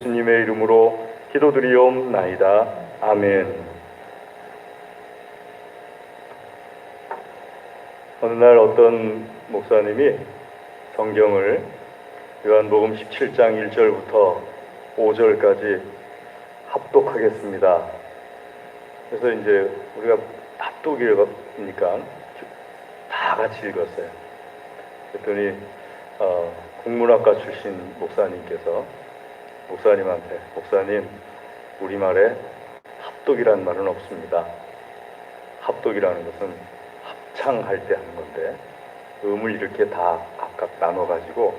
예수님의 이름으로 기도드리옵나이다. 아멘. 어느 날 어떤 목사님이 성경을 요한복음 17장 1절부터 5절까지 합독하겠습니다. 그래서 이제 우리가 합독이니까 다 같이 읽었어요. 그랬더니 국문학과 출신 목사님께서 목사님한테, 목사님, 우리말에 합독이라는 말은 없습니다. 합독이라는 것은 합창할 때 하는 건데, 음을 이렇게 다 각각 나눠가지고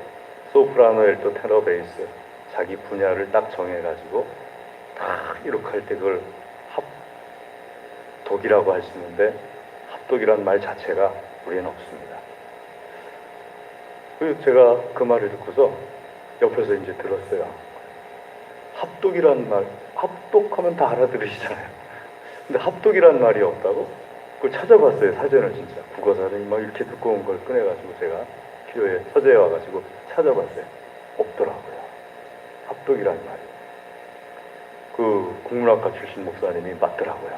소프라노, 엘토, 테너, 베이스 자기 분야를 딱 정해가지고 딱 이렇게 할 때 그걸 합독이라고 할 수 있는데, 합독이라는 말 자체가 우리는 없습니다. 그래서 제가 그 말을 듣고서 옆에서 이제 들었어요. 합독이란 말, 합독하면 다 알아들으시잖아요. 근데 합독이란 말이 없다고? 그걸 찾아봤어요, 사전을 진짜. 국어사전이 막 이렇게 두꺼운 걸 꺼내가지고 제가 필요에 서재에 와가지고 찾아봤어요. 없더라고요. 합독이란 말이. 그 국문학과 출신 목사님이 맞더라고요.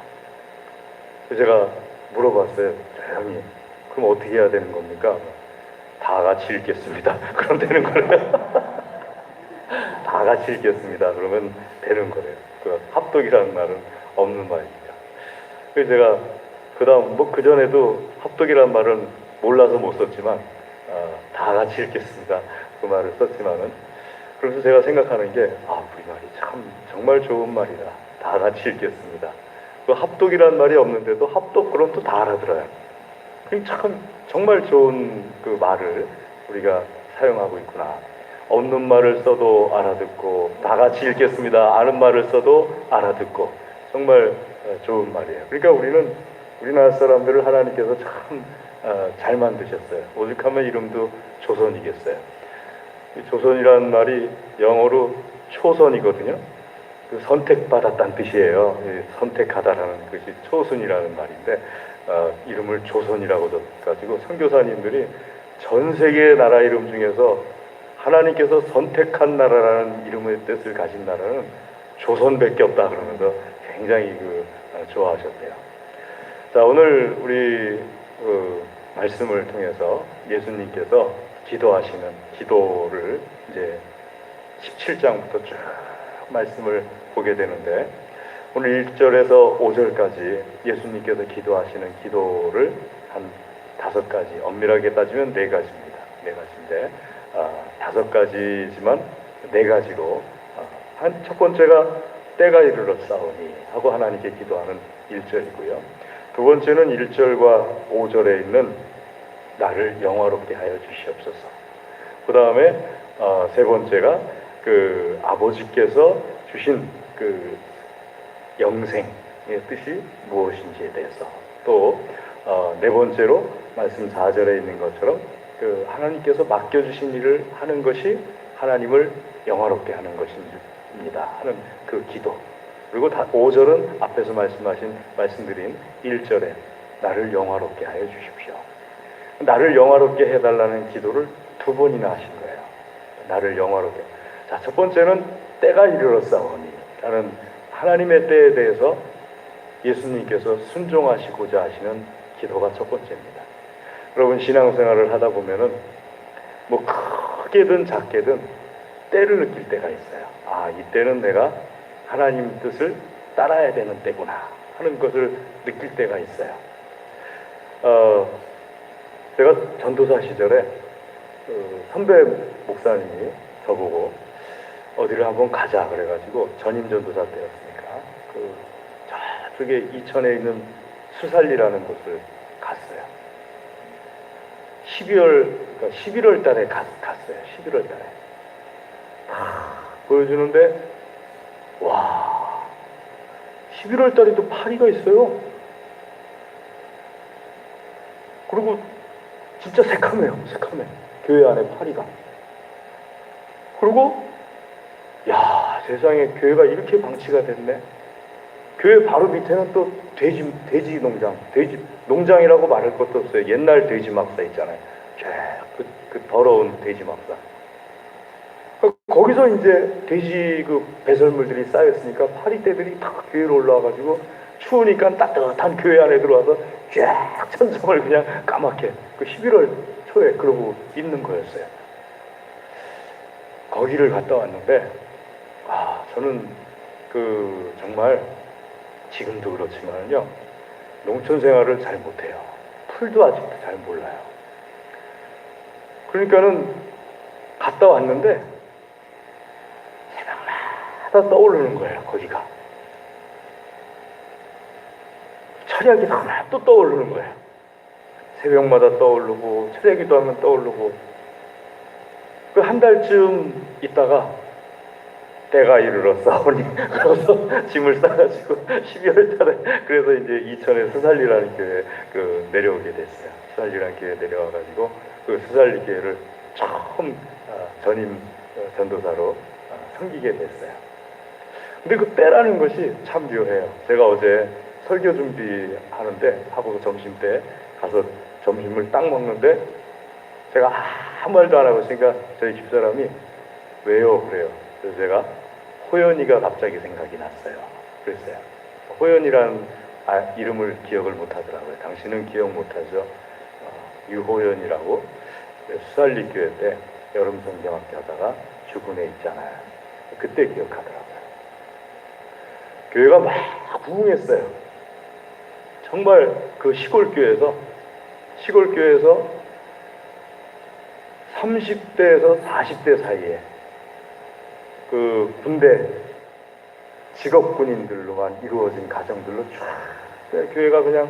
그래서 제가 물어봤어요. 조용히. 그럼 어떻게 해야 되는 겁니까? 다 같이 읽겠습니다. 그럼 되는 거래요. 다 같이 읽겠습니다. 그러면 되는 거래요. 그 합독이라는 말은 없는 말입니다. 그래서 제가 그 다음 그 전에도 합독이라는 말은 몰라서 못 썼지만 다 같이 읽겠습니다. 그 말을 썼지만은 그래서 제가 생각하는 게 우리 말이 참 정말 좋은 말이다. 다 같이 읽겠습니다. 그 합독이라는 말이 없는데도 합독 그럼 또 다 알아들어요. 참 정말 좋은 그 말을 우리가 사용하고 있구나. 없는 말을 써도 알아듣고 다 같이 읽겠습니다. 아는 말을 써도 알아듣고 정말 좋은 말이에요. 그러니까 우리는 우리나라 사람들을 하나님께서 참 잘 만드셨어요. 오죽하면 이름도 조선이겠어요. 조선이라는 말이 영어로 초선이거든요. 그 선택받았다는 뜻이에요. 선택하다라는 것이 초선이라는 말인데 이름을 조선이라고 가지고 선교사님들이 전 세계의 나라 이름 중에서 하나님께서 선택한 나라라는 이름의 뜻을 가진 나라는 조선밖에 없다 그러면서 굉장히 좋아하셨대요. 자, 오늘 우리 말씀을 통해서 예수님께서 기도하시는 기도를 이제 17장부터 쭉 말씀을 보게 되는데 오늘 1절에서 5절까지 예수님께서 기도하시는 기도를 한 5가지, 엄밀하게 따지면 4가지입니다. 4가지인데 5가지지만 4가지로 첫 번째가 때가 이르렀사오니 하고 하나님께 기도하는 1절이고요. 두 번째는 1절과 5절에 있는 나를 영화롭게 하여 주시옵소서. 그 다음에 세 번째가 그 아버지께서 주신 그 영생의 뜻이 무엇인지에 대해서 또 네 번째로 말씀 4절에 있는 것처럼 그 하나님께서 맡겨주신 일을 하는 것이 하나님을 영화롭게 하는 것입니다 하는 그 기도. 그리고 5절은 앞에서 말씀드린 1절에 나를 영화롭게 하여 주십시오. 나를 영화롭게 해달라는 기도를 2번이나 하신 거예요. 나를 영화롭게. 자, 첫 번째는 때가 이르렀사오니 라는 하나님의 때에 대해서 예수님께서 순종하시고자 하시는 기도가 첫 번째입니다. 여러분 신앙생활을 하다 보면은 뭐 크게든 작게든 때를 느낄 때가 있어요. 이때는 내가 하나님 뜻을 따라야 되는 때구나 하는 것을 느낄 때가 있어요. 제가 전도사 시절에 선배 목사님이 저보고 어디를 한번 가자 그래가지고 전임 전도사 때였으니까 저쪽에 이천에 있는 수살리라는 곳을 갔어요. 11월 달에 갔어요. 11월 달에. 보여주는데, 와, 11월 달에도 파리가 있어요. 그리고 진짜 새카매요. 새카매. 교회 안에 파리가. 그리고, 세상에 교회가 이렇게 방치가 됐네. 교회 바로 밑에는 또 돼지 농장, 농장이라고 말할 것도 없어요. 옛날 돼지 막사 있잖아요. 그 더러운 돼지 막사. 거기 거기서 이제 돼지 그 배설물들이 쌓였으니까 파리떼들이 탁 교회로 올라와가지고 추우니까 따뜻한 교회 안에 들어와서 쫙 천정을 그냥 까맣게 그 11월 초에 그러고 있는 거였어요. 거기를 갔다 왔는데 저는 그 정말 지금도 그렇지만요, 농촌 생활을 잘 못해요. 풀도 아직도 잘 몰라요. 그러니까는 갔다 왔는데 새벽마다 떠오르는 거예요. 거기가 철야기 하나 또 떠오르는 거예요. 새벽마다 떠오르고 철야기도 하면 떠오르고. 그 한 달쯤 있다가 때가 이르렀사오니 그래서 짐을 싸가지고 12월 달에 그래서 이제 이천에 스살리라는 교회 그 내려오게 됐어요. 스살리라는 교회 내려와가지고 그 스살리 교회를 처음 전임 전도사로 섬기게 됐어요. 근데 그 때라는 것이 참 묘해요. 제가 어제 설교 준비하는데 하고 점심 때 가서 점심을 딱 먹는데 제가 아무 말도 안 하고 있으니까 저희 집사람이 왜요? 그래요. 그래서 제가 호연이가 갑자기 생각이 났어요. 그랬어요. 호연이라는 이름을 기억을 못하더라고요. 당신은 기억 못하죠? 유호연이라고 수살리 교회 때 여름 성경학교 하다가 주군에 있잖아요. 그때 기억하더라고요. 교회가 막 부흥했어요. 정말 그 시골교회에서 30대에서 40대 사이에 그 군대 직업 군인들로만 이루어진 가정들로 쫙 교회가 그냥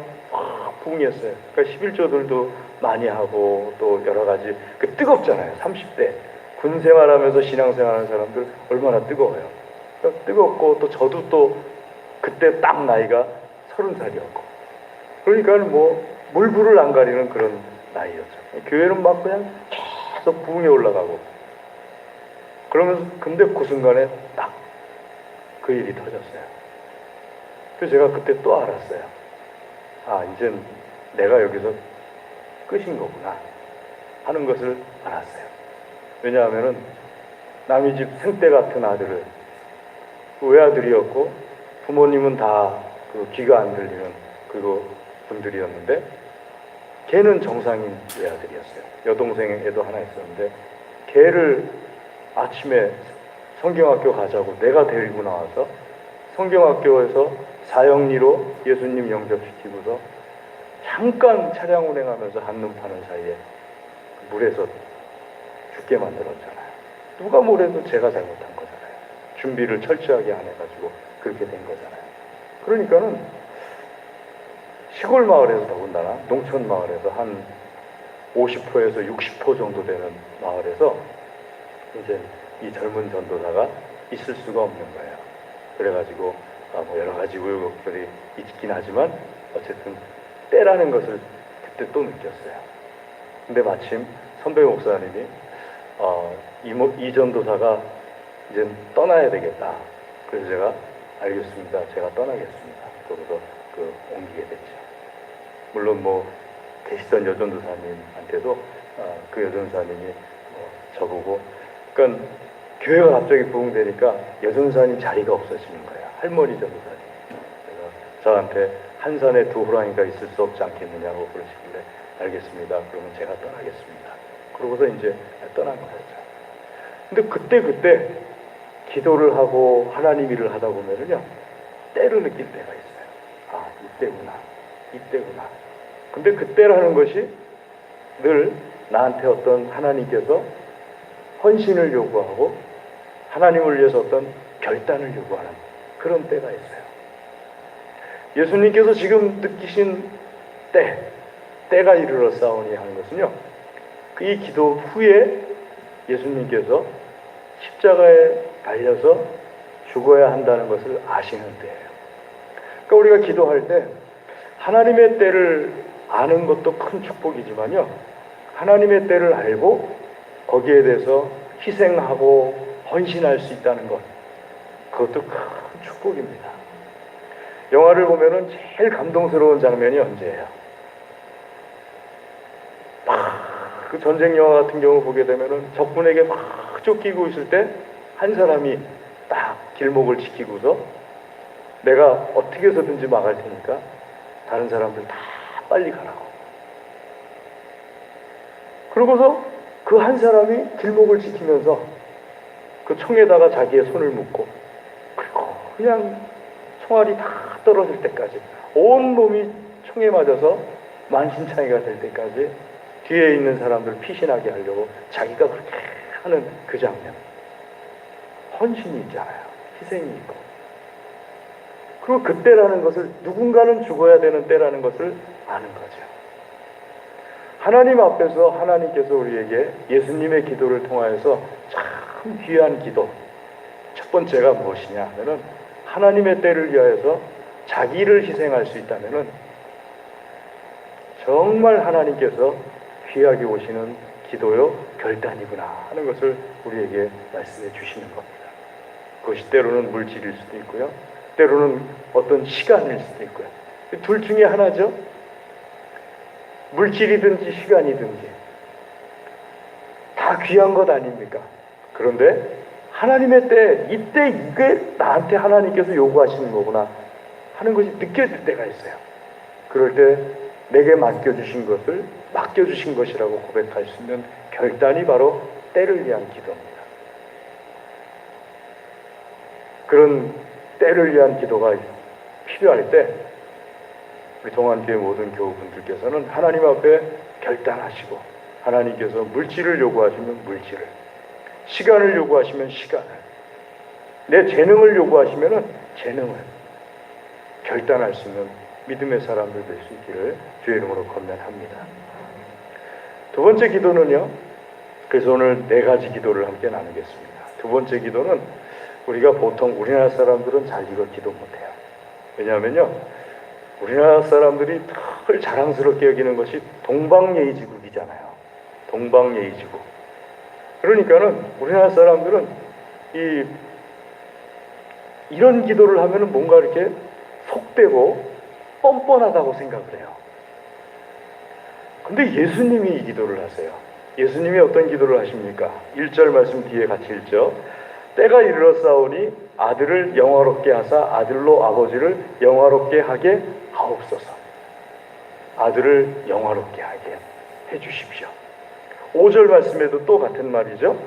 부흥했어요. 그러니까 11조들도 많이 하고 또 여러 가지 그 뜨겁잖아요. 30대 군 생활하면서 신앙생활하는 사람들 얼마나 뜨거워요. 그러니까 뜨겁고 또 저도 또 그때 딱 나이가 30살이었고 그러니까 뭐 물불을 안 가리는 그런 나이였죠. 교회는 막 그냥 계속 부흥에 올라가고 그러면서 근데 그 순간에 딱 그 일이 터졌어요. 그래서 제가 그때 또 알았어요. 이젠 내가 여기서 끝인 거구나 하는 것을 알았어요. 왜냐하면은 남의 집 생떼 같은 아들을 외아들이었고 부모님은 다 그 귀가 안 들리는 그리고 분들이었는데 걔는 정상인 외아들이었어요. 여동생 애도 하나 있었는데 걔를 아침에 성경학교 가자고 내가 데리고 나와서 성경학교에서 사형리로 예수님 영접시키고서 잠깐 차량 운행하면서 한눈 파는 사이에 물에서 죽게 만들었잖아요. 누가 뭐래도 제가 잘못한 거잖아요. 준비를 철저하게 안 해가지고 그렇게 된 거잖아요. 그러니까는 시골 마을에서 더군다나 농촌 마을에서 한 50호에서 60호 정도 되는 마을에서 이제 이 젊은 전도사가 있을 수가 없는 거예요. 그래가지고 뭐 여러 가지 우여곡절이 있긴 하지만 어쨌든 때라는 것을 그때 또 느꼈어요. 근데 마침 선배 목사님이 이 전도사가 이제 떠나야 되겠다. 그래서 제가 알겠습니다. 제가 떠나겠습니다. 그러고서 옮기게 됐죠. 물론 뭐 계시던 여전도사님한테도 그 여전도사님이 저보고 그러니까 교회가 갑자기 부흥되니까 여전도사님 자리가 없어지는 거예요. 할머니 전도사님. 그래서 저한테 한 산에 두 호랑이가 있을 수 없지 않겠느냐고 그러시길래 알겠습니다. 그러면 제가 떠나겠습니다. 그러고서 이제 떠난 거였죠. 근데 그때 기도를 하고 하나님 일을 하다 보면은요 때를 느낄 때가 있어요. 이때구나. 근데 그때라는 것이 늘 나한테 어떤 하나님께서 헌신을 요구하고 하나님을 위해서 어떤 결단을 요구하는 그런 때가 있어요. 예수님께서 지금 느끼신 때가 이르렀사오니 하는 것은요, 이 기도 후에 예수님께서 십자가에 달려서 죽어야 한다는 것을 아시는 때예요. 그러니까 우리가 기도할 때 하나님의 때를 아는 것도 큰 축복이지만요, 하나님의 때를 알고 거기에 대해서 희생하고 헌신할 수 있다는 것, 그것도 큰 축복입니다. 영화를 보면은 제일 감동스러운 장면이 언제예요? 그 전쟁 영화 같은 경우 보게 되면은 적군에게 막 쫓기고 있을 때 한 사람이 딱 길목을 지키고서 내가 어떻게 해서든지 막을 테니까 다른 사람들 다 빨리 가라고. 그러고서 그 한 사람이 길목을 지키면서 그 총에다가 자기의 손을 묶고, 그리고 그냥 총알이 다 떨어질 때까지, 온몸이 총에 맞아서 만신창이가 될 때까지 뒤에 있는 사람들 피신하게 하려고 자기가 그렇게 하는 그 장면. 헌신이 있잖아요. 희생이 있고. 그리고 그때라는 것을, 누군가는 죽어야 되는 때라는 것을 아는 거죠. 하나님 앞에서 하나님께서 우리에게 예수님의 기도를 통하여서 참 귀한 기도, 첫 번째가 무엇이냐 하면은, 하나님의 때를 위하여서 자기를 희생할 수 있다면은 정말 하나님께서 귀하게 오시는 기도요 결단이구나 하는 것을 우리에게 말씀해 주시는 겁니다. 그것이 때로는 물질일 수도 있고요, 때로는 어떤 시간일 수도 있고요. 둘 중에 하나죠. 물질이든지 시간이든지 다 귀한 것 아닙니까? 그런데 하나님의 때, 이때 이게 나한테 하나님께서 요구하시는 거구나 하는 것이 느껴질 때가 있어요. 그럴 때 내게 맡겨주신 것을 맡겨주신 것이라고 고백할 수 있는 결단이 바로 때를 위한 기도입니다. 그런 때를 위한 기도가 필요할 때 우리 동안교회 모든 교우분들께서는 하나님 앞에 결단하시고, 하나님께서 물질을 요구하시면 물질을, 시간을 요구하시면 시간을, 내 재능을 요구하시면 재능을 결단할 수 있는 믿음의 사람들 될 수 있기를 주의 이름으로 권면합니다. 두 번째 기도는요, 그래서 오늘 네 가지 기도를 함께 나누겠습니다. 두 번째 기도는 우리가 보통, 우리나라 사람들은 잘 이걸 기도 못해요. 왜냐하면요, 우리나라 사람들이 늘 자랑스럽게 여기는 것이 동방예의지국이잖아요. 동방예의지국. 그러니까는 우리나라 사람들은 이런 기도를 하면은 뭔가 이렇게 속되고 뻔뻔하다고 생각을 해요. 근데 예수님이 이 기도를 하세요. 예수님이 어떤 기도를 하십니까? 1절 말씀 뒤에 같이 읽죠. 때가 이르렀사오니 아들을 영화롭게 하사 아들로 아버지를 영화롭게 하게 하옵소서. 아들을 영화롭게 하게 해주십시오. 5절 말씀에도 또 같은 말이죠.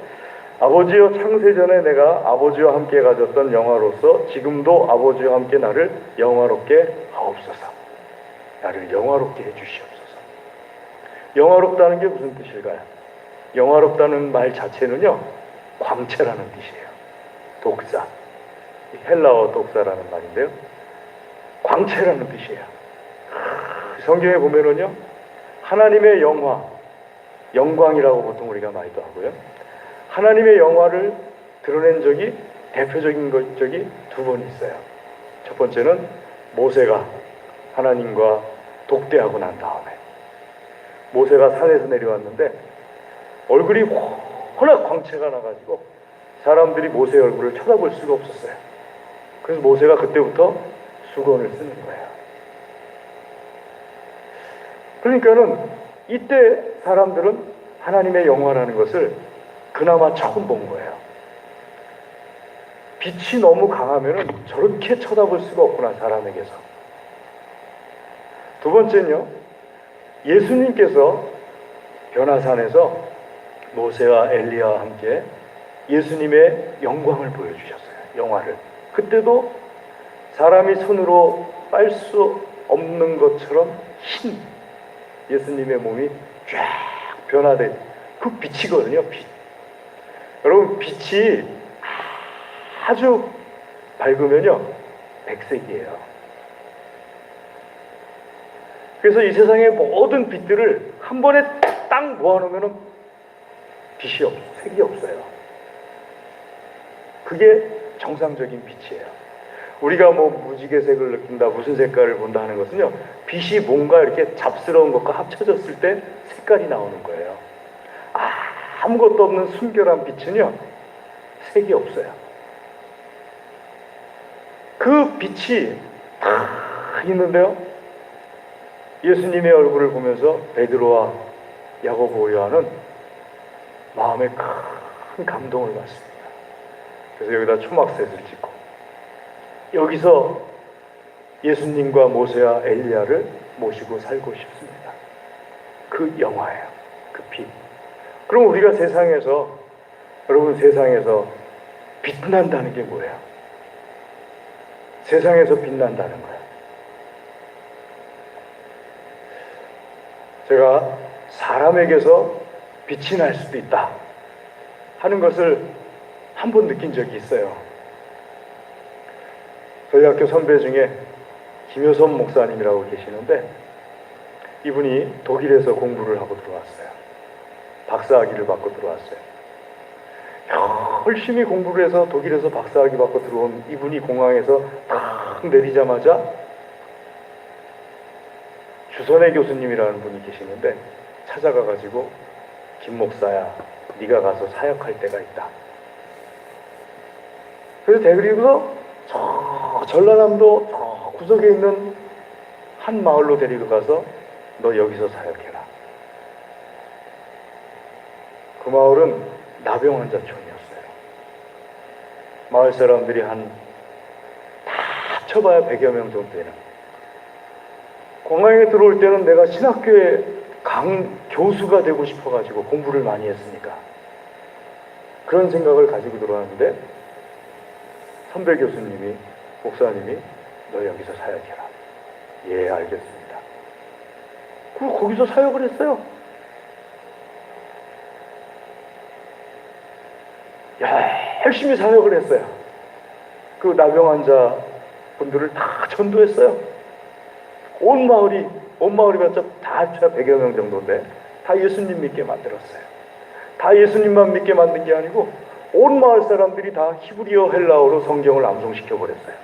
아버지여, 창세전에 내가 아버지와 함께 가졌던 영화로서 지금도 아버지와 함께 나를 영화롭게 하옵소서. 나를 영화롭게 해주시옵소서. 영화롭다는 게 무슨 뜻일까요? 영화롭다는 말 자체는요, 광채라는 뜻이에요. 독사, 헬라어 독사라는 말인데요, 광채라는 뜻이에요. 성경에 보면은요, 하나님의 영화, 영광이라고 보통 우리가 많이도 하고요, 하나님의 영화를 드러낸 적이, 대표적인 적이 두 번 있어요. 첫 번째는 모세가 하나님과 독대하고 난 다음에, 모세가 산에서 내려왔는데 얼굴이 워낙 광채가 나가지고 사람들이 모세의 얼굴을 쳐다볼 수가 없었어요. 그래서 모세가 그때부터 수건을 쓰는 거예요. 그러니까는 이때 사람들은 하나님의 영화라는 것을 그나마 처음 본 거예요. 빛이 너무 강하면은 저렇게 쳐다볼 수가 없구나, 사람에게서. 두 번째는요, 예수님께서 변화산에서 모세와 엘리야와 함께 예수님의 영광을 보여주셨어요. 영화를. 그때도 사람이 손으로 빨 수 없는 것처럼 흰 예수님의 몸이 쫙 변화된 그 빛이거든요. 빛. 여러분, 빛이 아주 밝으면요, 백색이에요. 그래서 이 세상의 모든 빛들을 한 번에 딱 모아놓으면 빛이 없어요. 색이 없어요. 그게 정상적인 빛이에요. 우리가 뭐 무지개색을 느낀다, 무슨 색깔을 본다 하는 것은요, 빛이 뭔가 이렇게 잡스러운 것과 합쳐졌을 때 색깔이 나오는 거예요. 아무것도 없는 순결한 빛은요, 색이 없어요. 그 빛이 다 있는데요, 예수님의 얼굴을 보면서 베드로와 야고보, 요한은 마음에 큰 감동을 받습니다. 그래서 여기다 초막셋을 짓고 여기서 예수님과 모세와 엘리야를 모시고 살고 싶습니다. 그 영화예요. 그 빛. 그럼 우리가 세상에서, 여러분, 세상에서 빛난다는 게 뭐예요? 세상에서 빛난다는 거예요. 제가 사람에게서 빛이 날 수도 있다 하는 것을 한 번 느낀 적이 있어요. 저희 학교 선배 중에 김효선 목사님이라고 계시는데 이분이 독일에서 공부를 하고 들어왔어요. 박사학위를 받고 들어왔어요. 열심히 공부를 해서 독일에서 박사학위 받고 들어온 이분이 공항에서 딱 내리자마자 주선혜 교수님이라는 분이 계시는데 찾아가가지고 김 목사야, 네가 가서 사역할 때가 있다. 그래서 데리고서 저 전라남도 저 구석에 있는 한 마을로 데리고 가서 너 여기서 사역해라. 그 마을은 나병 환자촌이었어요. 마을 사람들이 다 합쳐봐야 100여 명 정도 되는. 공항에 들어올 때는 내가 신학교에 교수가 되고 싶어가지고 공부를 많이 했으니까 그런 생각을 가지고 들어왔는데 선배 교수님이, 목사님이 너 여기서 사역해라. 예, 알겠습니다. 그리고 거기서 사역을 했어요. 열심히 사역을 했어요. 그 나병 환자 분들을 다 전도했어요. 온 마을이 봤자 다 합쳐야 100여 명 정도인데 다 예수님 믿게 만들었어요. 다 예수님만 믿게 만든 게 아니고 온 마을 사람들이 다 히브리어 헬라어로 성경을 암송시켜 버렸어요.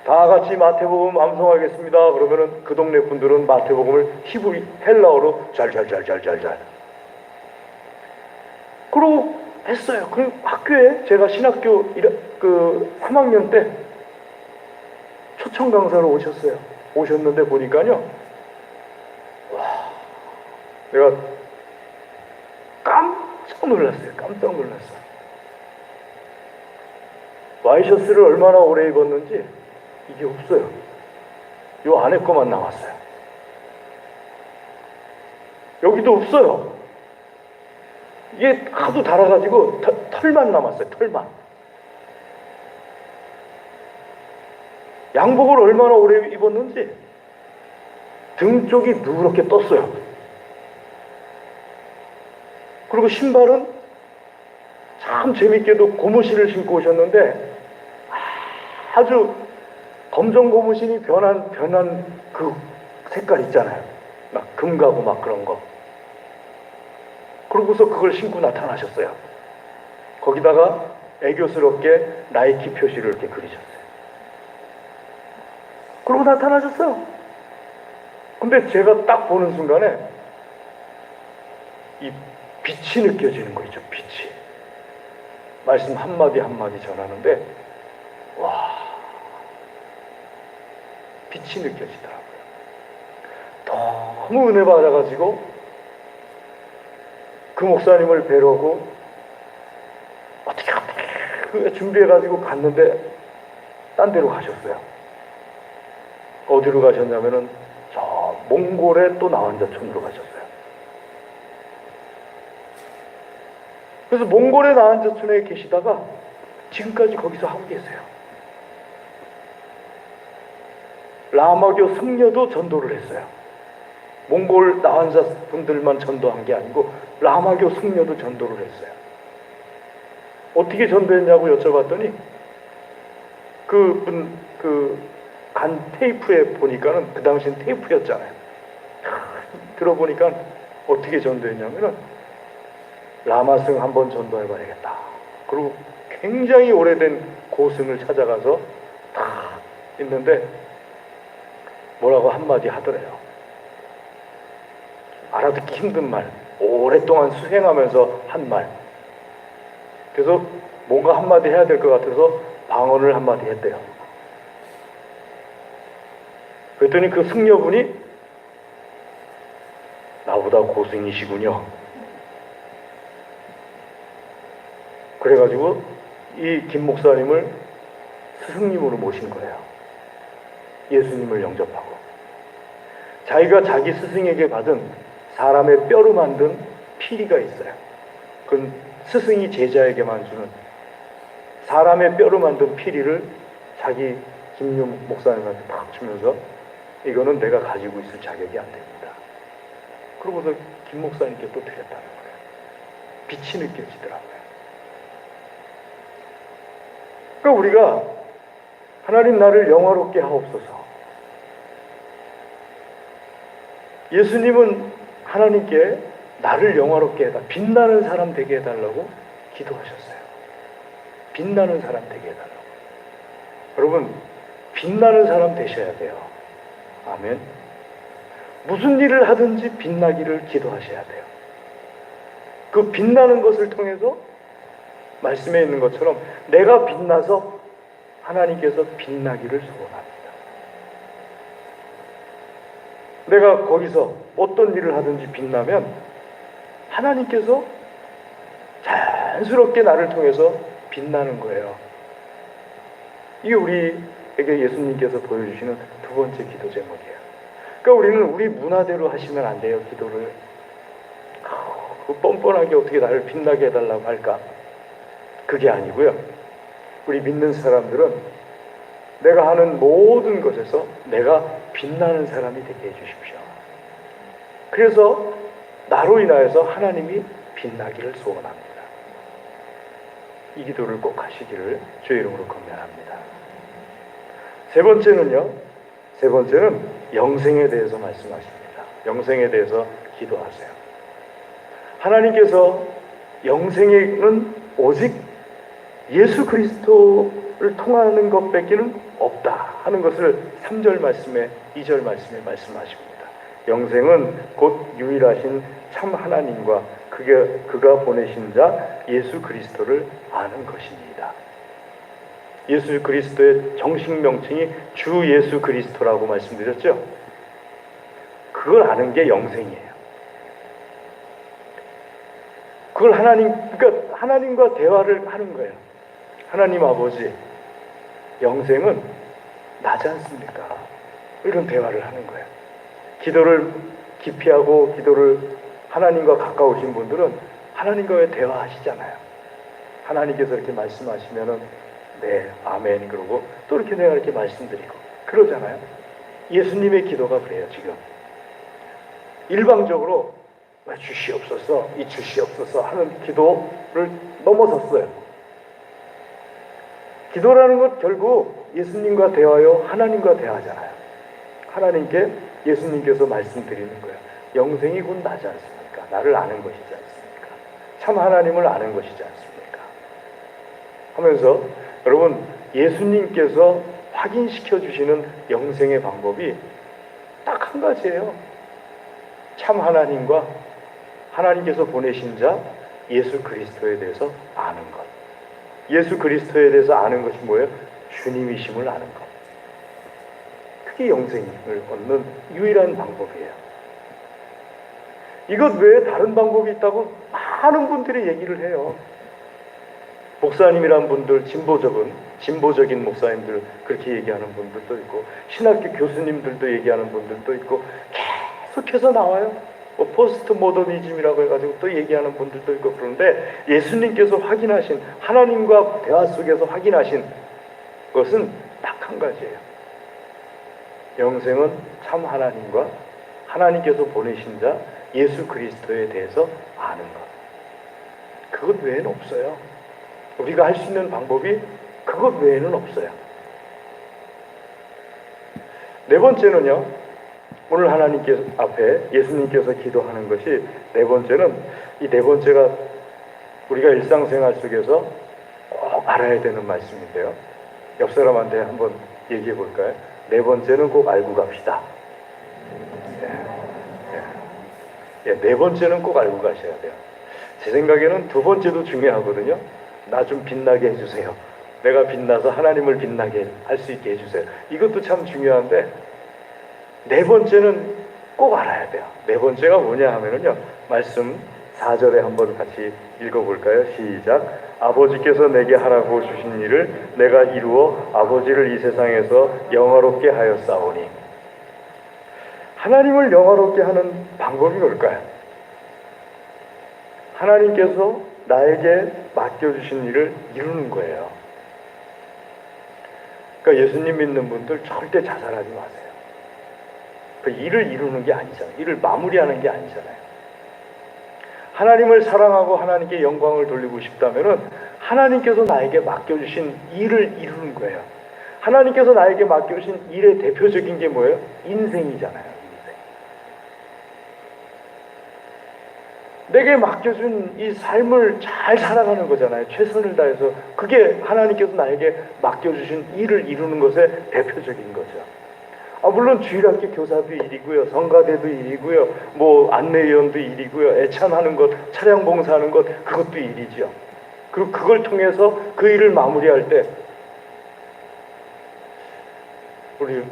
다 같이 마태복음 암송하겠습니다. 그러면은 그 동네 분들은 마태복음을 헬라어로 잘. 그러고 했어요. 그 학교에 제가 신학교 3학년 때 초청 강사로 오셨는데 보니까요. 와, 내가 깜짝 놀랐어요. 와이셔츠를 얼마나 오래 입었는지 이게 없어요. 요 안에 거만 남았어요. 여기도 없어요. 이게 하도 달아가지고 털만 남았어요. 털만. 양복을 얼마나 오래 입었는지 등 쪽이 누렇게 떴어요. 그리고 신발은 참 재밌게도 고무신을 신고 오셨는데 아주 검정 고무신이 변한 그 색깔 있잖아요. 막 금가고 막 그런 거. 그러고서 그걸 신고 나타나셨어요. 거기다가 애교스럽게 나이키 표시를 이렇게 그리셨어요. 그러고 나타나셨어요. 근데 제가 딱 보는 순간에 이 빛이 느껴지는 거 있죠. 빛이. 말씀 한마디 한마디 전하는데 와, 빛이 느껴지더라고요. 너무 은혜 받아가지고 그 목사님을 뵈려고 어떻게 준비해가지고 갔는데 딴 데로 가셨어요. 어디로 가셨냐면은 저 몽골의 또 나환자촌으로 가셨어요. 그래서 몽골의 나환자촌에 계시다가 지금까지 거기서 하고 계세요. 라마교 승려도 전도를 했어요. 몽골 나환자 분들만 전도한 게 아니고 라마교 승려도 전도를 했어요. 어떻게 전도했냐고 여쭤봤더니 간 테이프에 보니까는 그 당시엔 테이프였잖아요. 들어보니까 어떻게 전도했냐면은 라마승 한번 전도해봐야겠다. 그리고 굉장히 오래된 고승을 찾아가서 다 있는데 뭐라고 한마디 하더래요. 알아듣기 힘든 말, 오랫동안 수행하면서 한 말. 그래서 뭔가 한마디 해야 될 것 같아서 방언을 한마디 했대요. 그랬더니 그 승려분이 나보다 고승이시군요. 그래가지고 이 김 목사님을 스승님으로 모신 거예요. 예수님을 영접하고. 자기가 자기 스승에게 받은 사람의 뼈로 만든 피리가 있어요. 그건 스승이 제자에게만 주는 사람의 뼈로 만든 피리를 자기 김유 목사님한테 탁 주면서 이거는 내가 가지고 있을 자격이 안 됩니다. 그러고서 김 목사님께 또 드렸다는 거예요. 빛이 느껴지더라고요. 그러니까 우리가 하나님 나를 영화롭게 하옵소서. 예수님은 하나님께 나를 영화롭게 해달라, 빛나는 사람 되게 해달라고 기도하셨어요. 빛나는 사람 되게 해달라고. 여러분, 빛나는 사람 되셔야 돼요. 아멘. 무슨 일을 하든지 빛나기를 기도하셔야 돼요. 그 빛나는 것을 통해서 말씀에 있는 것처럼 내가 빛나서 하나님께서 빛나기를 소원합니다. 내가 거기서 어떤 일을 하든지 빛나면 하나님께서 자연스럽게 나를 통해서 빛나는 거예요. 이게 우리에게 예수님께서 보여주시는 두 번째 기도 제목이에요. 그러니까 우리는 우리 문화대로 하시면 안 돼요. 기도를 뻔뻔하게 어떻게 나를 빛나게 해달라고 할까? 그게 아니고요. 우리 믿는 사람들은 내가 하는 모든 것에서 내가 빛나는 사람이 되게 해주십시오. 그래서 나로 인하여서 하나님이 빛나기를 소원합니다. 이 기도를 꼭 하시기를 주의 이름으로 권면합니다. 세 번째는 영생에 대해서 말씀하십니다. 영생에 대해서 기도하세요. 하나님께서 영생에는 오직 예수 그리스도를 통하는 것밖에는 없다 하는 것을 3절 말씀에 2절 말씀에 말씀하십니다. 영생은 곧 유일하신 참 하나님과 그가 보내신 자 예수 그리스도를 아는 것입니다. 예수 그리스도의 정식 명칭이 주 예수 그리스도라고 말씀드렸죠. 그걸 아는 게 영생이에요. 그걸 그러니까 하나님과 대화를 하는 거예요. 하나님 아버지, 영생은 나지 않습니까? 이런 대화를 하는 거예요. 기도를 기피하고 기도를 하나님과 가까우신 분들은 하나님과의 대화하시잖아요. 하나님께서 이렇게 말씀하시면은 네, 아멘 그러고 또 이렇게 내가 이렇게 말씀드리고 그러잖아요. 예수님의 기도가 그래요. 지금 일방적으로 주시옵소서, 이 주시옵소서 하는 기도를 넘어섰어요. 기도라는 것 결국 예수님과 대화요, 하나님과 대화잖아요. 하나님께 예수님께서 말씀드리는 거예요. 영생이 곧 나지 않습니까? 나를 아는 것이지 않습니까? 참 하나님을 아는 것이지 않습니까? 하면서 여러분, 예수님께서 확인시켜 주시는 영생의 방법이 딱 한 가지예요. 참 하나님과 하나님께서 보내신 자 예수 그리스도에 대해서 아는 것. 예수 그리스도에 대해서 아는 것이 뭐예요? 주님이심을 아는 것. 그게 영생을 얻는 유일한 방법이에요. 이것 외에 다른 방법이 있다고 많은 분들이 얘기를 해요. 목사님이란 분들, 진보적인 목사님들 그렇게 얘기하는 분들도 있고, 신학교 교수님들도 얘기하는 분들도 있고, 계속해서 나와요. 포스트 모더니즘이라고 해가지고 또 얘기하는 분들도 있고. 그런데 예수님께서 확인하신, 하나님과 대화 속에서 확인하신 것은 딱 한 가지예요. 영생은 참 하나님과 하나님께서 보내신 자 예수 그리스도에 대해서 아는 것. 그것 외에는 없어요. 우리가 할 수 있는 방법이 그것 외에는 없어요. 네 번째는요, 오늘 하나님께서 앞에 예수님께서 기도하는 것이 네 번째는, 이 네 번째가 우리가 일상생활 속에서 꼭 알아야 되는 말씀인데요. 옆 사람한테 한번 얘기해 볼까요? 네 번째는 꼭 알고 갑시다. 네 번째는 꼭 알고 가셔야 돼요. 제 생각에는 두 번째도 중요하거든요. 나 좀 빛나게 해주세요. 내가 빛나서 하나님을 빛나게 할 수 있게 해주세요. 이것도 참 중요한데, 네 번째는 꼭 알아야 돼요. 네 번째가 뭐냐 하면은요, 말씀 4절에 한번 같이 읽어볼까요? 시작. 아버지께서 내게 하라고 주신 일을 내가 이루어 아버지를 이 세상에서 영화롭게 하였사오니. 하나님을 영화롭게 하는 방법이 뭘까요? 하나님께서 나에게 맡겨주신 일을 이루는 거예요. 그러니까 예수님 믿는 분들 절대 자살하지 마세요. 그 일을 이루는 게 아니잖아요. 일을 마무리하는 게 아니잖아요. 하나님을 사랑하고 하나님께 영광을 돌리고 싶다면은 하나님께서 나에게 맡겨주신 일을 이루는 거예요. 하나님께서 나에게 맡겨주신 일의 대표적인 게 뭐예요? 인생이잖아요. 인생. 내게 맡겨준 이 삶을 잘 살아가는 거잖아요. 최선을 다해서. 그게 하나님께서 나에게 맡겨주신 일을 이루는 것의 대표적인 거죠. 물론 주일학교 교사도 일이고요, 성가대도 일이고요, 뭐 안내위원도 일이고요, 애찬하는 것, 차량 봉사하는 것, 그것도 일이죠. 그리고 그걸 통해서 그 일을 마무리할 때 우리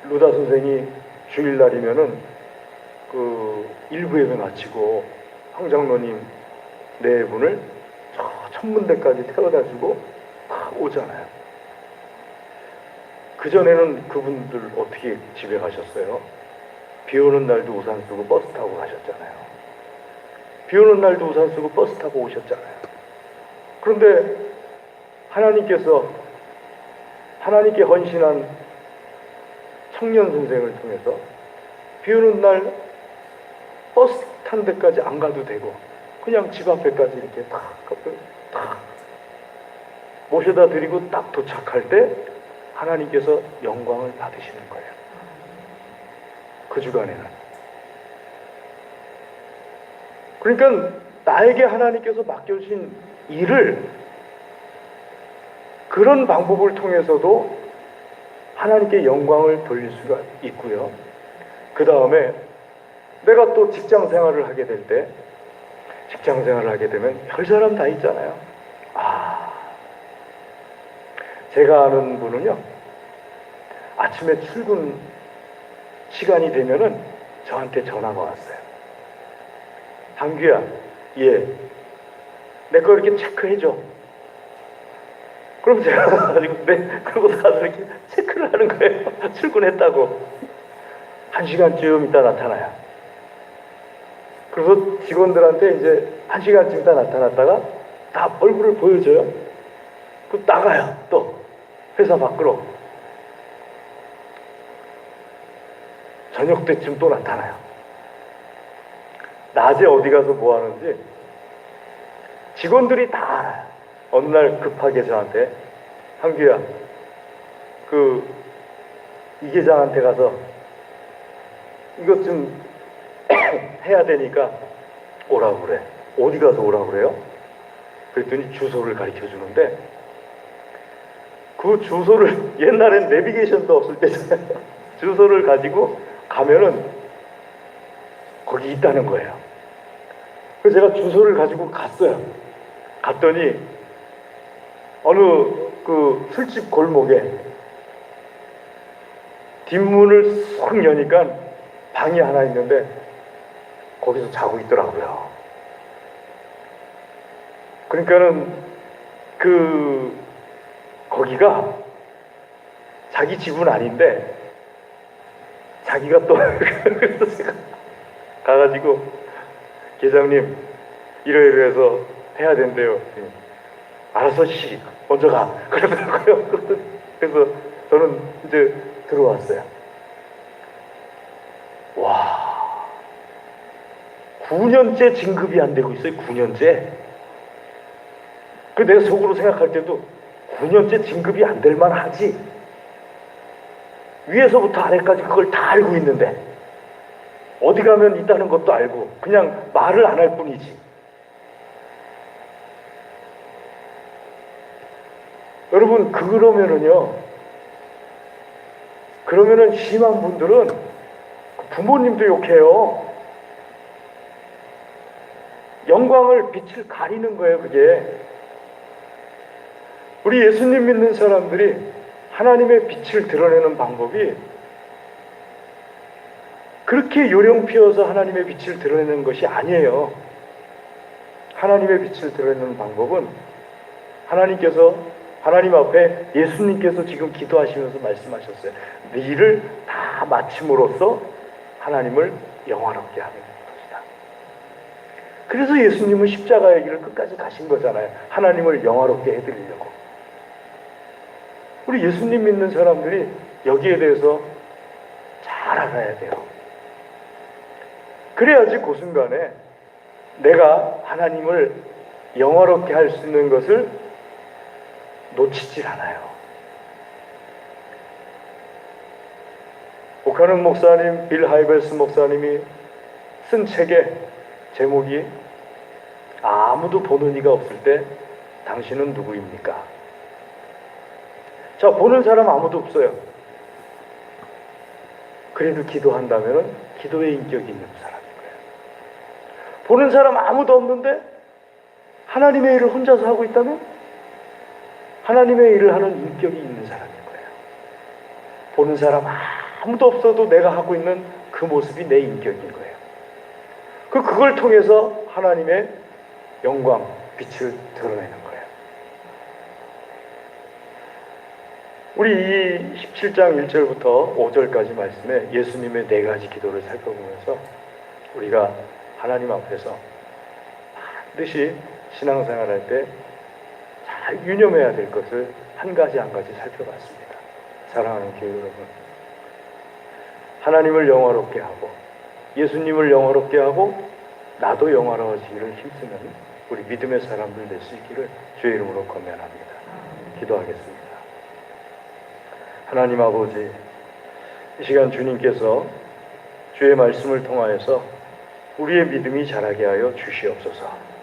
루다 선생이 주일날이면은 그 일부 예배 마치고 황장로님 네 분을 저 천문대까지 태워다주고 오잖아요. 그전에는 그분들 어떻게 집에 가셨어요? 비 오는 날도 우산 쓰고 버스 타고 가셨잖아요. 비 오는 날도 우산 쓰고 버스 타고 오셨잖아요. 그런데 하나님께서 하나님께 헌신한 청년 선생을 통해서 비 오는 날 버스 탄 데까지 안 가도 되고 그냥 집 앞에까지 이렇게 탁 모셔다 드리고 딱 도착할 때 하나님께서 영광을 받으시는 거예요. 그 주간에는. 그러니까 나에게 하나님께서 맡겨주신 일을 그런 방법을 통해서도 하나님께 영광을 돌릴 수가 있고요. 그 다음에 내가 또 직장 생활을 하게 될 때, 직장 생활을 하게 되면 별 사람 다 있잖아요. 제가 아는 분은요, 아침에 출근 시간이 되면은 저한테 전화가 왔어요. 한규야, 예, 내 거 이렇게 체크해줘. 그럼 제가 가지고, 네, 그러고 가서 이렇게 체크를 하는 거예요. 출근했다고. 1시간쯤 있다 나타나요. 그래서 직원들한테 이제 1시간쯤 있다 나타났다가 다 얼굴을 보여줘요. 그럼 나가요, 또. 회사 밖으로. 저녁 때쯤 또 나타나요. 낮에 어디 가서 뭐 하는지 직원들이 다 알아요. 어느 날 급하게 저한테, 한규야, 이 계장한테 가서 이것 좀 해야 되니까 오라고 그래. 어디 가서 오라고 그래요? 그랬더니 주소를 가르쳐 주는데, 그 주소를, 옛날엔 내비게이션도 없을 때잖아요. 주소를 가지고 가면은 거기 있다는 거예요. 그래서 제가 주소를 가지고 갔어요. 갔더니 어느 그 술집 골목에 뒷문을 쏙 여니까 방이 하나 있는데 거기서 자고 있더라고요. 그러니까는 거기가 자기 집은 아닌데 자기가 또 그래서 제가 가가지고 계장님 이러이러해서 해야 된대요. 알아서 씨 먼저 가 그러더라고요. 그래서 저는 이제 들어왔어요. 와, 9년째 진급이 안 되고 있어요. 9년째. 내 속으로 생각할 때도 9년째 진급이 안 될 만하지. 위에서부터 아래까지 그걸 다 알고 있는데 어디 가면 있다는 것도 알고 그냥 말을 안 할 뿐이지. 여러분, 그러면은 심한 분들은 부모님도 욕해요. 영광을, 빛을 가리는 거예요, 그게. 우리 예수님 믿는 사람들이 하나님의 빛을 드러내는 방법이 그렇게 요령 피워서 하나님의 빛을 드러내는 것이 아니에요. 하나님의 빛을 드러내는 방법은 하나님께서 하나님 앞에 예수님께서 지금 기도하시면서 말씀하셨어요. 네 일을 다 마침으로써 하나님을 영화롭게 하는 것이다. 그래서 예수님은 십자가의 길을 끝까지 가신 거잖아요. 하나님을 영화롭게 해드리려고. 우리 예수님 믿는 사람들이 여기에 대해서 잘 알아야 돼요. 그래야지 그 순간에 내가 하나님을 영화롭게 할 수 있는 것을 놓치질 않아요. 오카는 목사님, 빌 하이벨스 목사님이 쓴 책의 제목이 아무도 보는 이가 없을 때 당신은 누구입니까? 자, 보는 사람 아무도 없어요. 그래도 기도한다면 기도의 인격이 있는 사람인 거예요. 보는 사람 아무도 없는데 하나님의 일을 혼자서 하고 있다면 하나님의 일을 하는 인격이 있는 사람인 거예요. 보는 사람 아무도 없어도 내가 하고 있는 그 모습이 내 인격인 거예요. 그걸 통해서 하나님의 영광, 빛을 드러내는 거예요. 우리 이 17장 1절부터 5절까지 말씀에 예수님의 4가지 기도를 살펴보면서 우리가 하나님 앞에서 반드시 신앙생활할 때 잘 유념해야 될 것을 한 가지 한 가지 살펴봤습니다. 사랑하는 교회 여러분, 하나님을 영화롭게 하고 예수님을 영화롭게 하고 나도 영화로워지기를 힘쓰는 우리 믿음의 사람들 될 수 있기를 주의 이름으로 권면합니다. 기도하겠습니다. 하나님 아버지, 이 시간 주님께서 주의 말씀을 통하여서 우리의 믿음이 자라게 하여 주시옵소서.